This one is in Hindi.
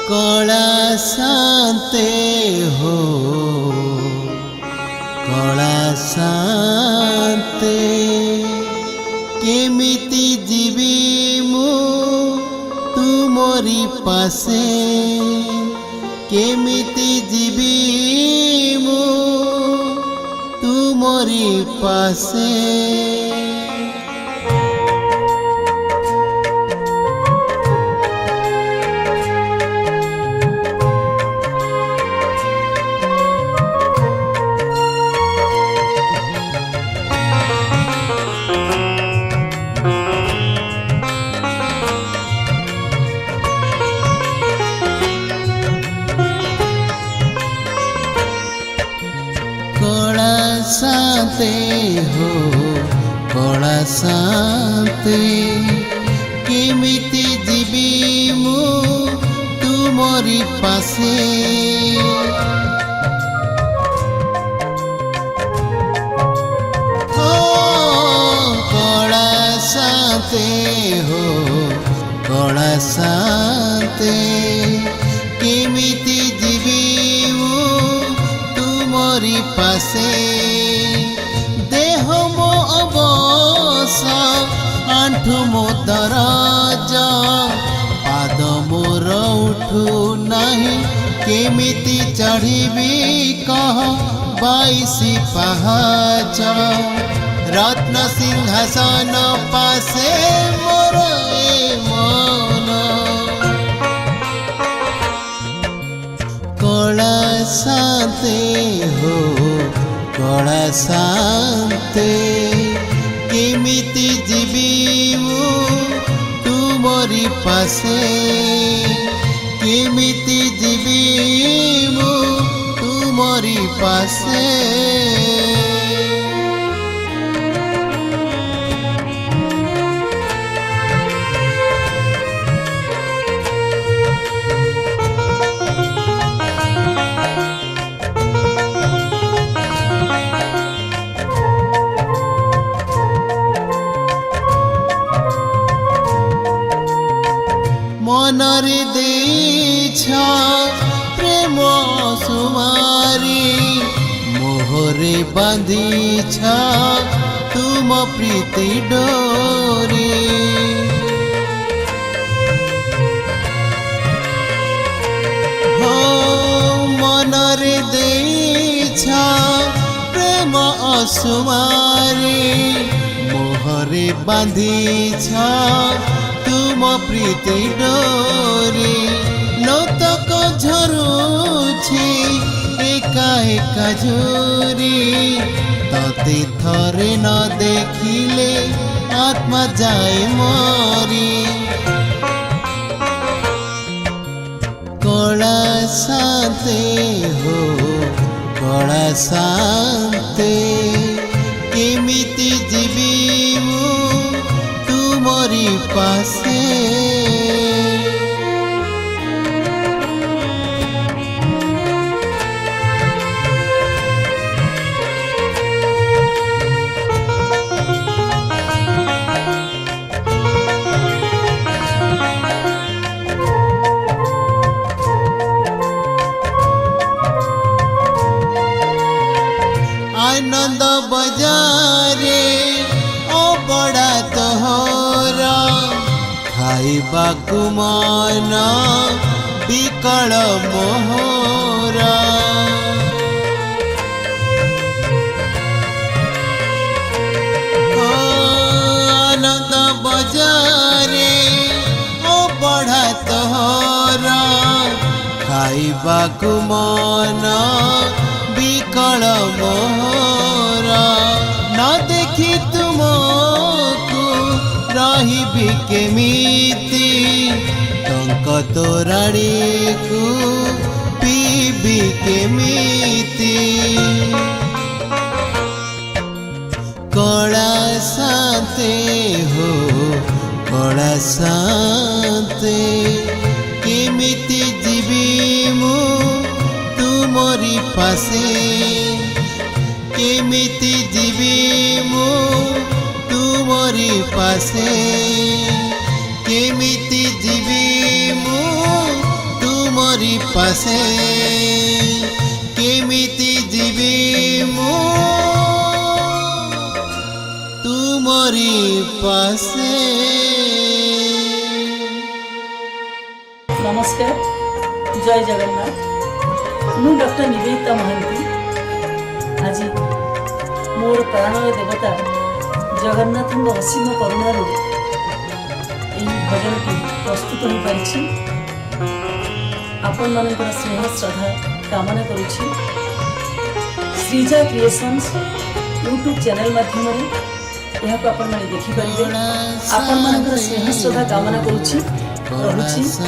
कला शांते हो कला शांते केमिति जीवी मु तुमरी पासे केमिति जीवी मु तुमरी पासे शांते हो कला शांते केमिति जीवी मु तुमरी पासे कला शांते हो कला शांते केमिति जीवी मु तुमरी पासे देह मो अवस आंठु मो दरज पाद मोर उठू नहीं केमिति चढ़ी कह 22 पहाच रत्न सिंहासन पासे मोर मन कला शांते हो कला शांते केमिति जीवी मु तुमरी पासे केमिति जीवी मु तुमरी पासे मनरे देछ प्रेम सुमारी मोहरे बांधीछ तुम प्रीति डोरी हो मनरे देछ प्रेम असुमारी मोहरे बांधीछ तुम प्रीति डोरी नौतक झरुछि एका एका झुरी तते थरे न देखिले आत्मा जाए मरी कला शांते हो कला शांते केमिति जीवी मु तुमरी पासे आनंद बजारे ओ बड़ा तोहरा खाइबाकु मन विकल मोहरा आनंद बजारे ओ बड़ा तोहरा खाइबाकु मन विकल मोहरा न देखी तुमको रही केमिति टंक तोराणी को पीबी केमिति कला शांते हो कला शांते केमिति जीवी मु तुमरी पासे केमिति जीवी मु तुमरी पासे केमिति जीवी मु तुम पासे केमिति जीवी मु तुमरी पासे। नमस्कार, जय जगन्नाथ। मु डॉक्टर निवेदिता महांती आज मोर प्राणय देवता जगन्नाथ असीम करुणारू भजन की प्रस्तुत हो पारी। आपण मान स्नेह श्रद्धा कामना करुछि। श्रीजा क्रिएशंस यूट्यूब चैनल माध्यम यहाँ आपण देखिपारे। आपण मान स्नेह श्रद्धा कामना करुछि।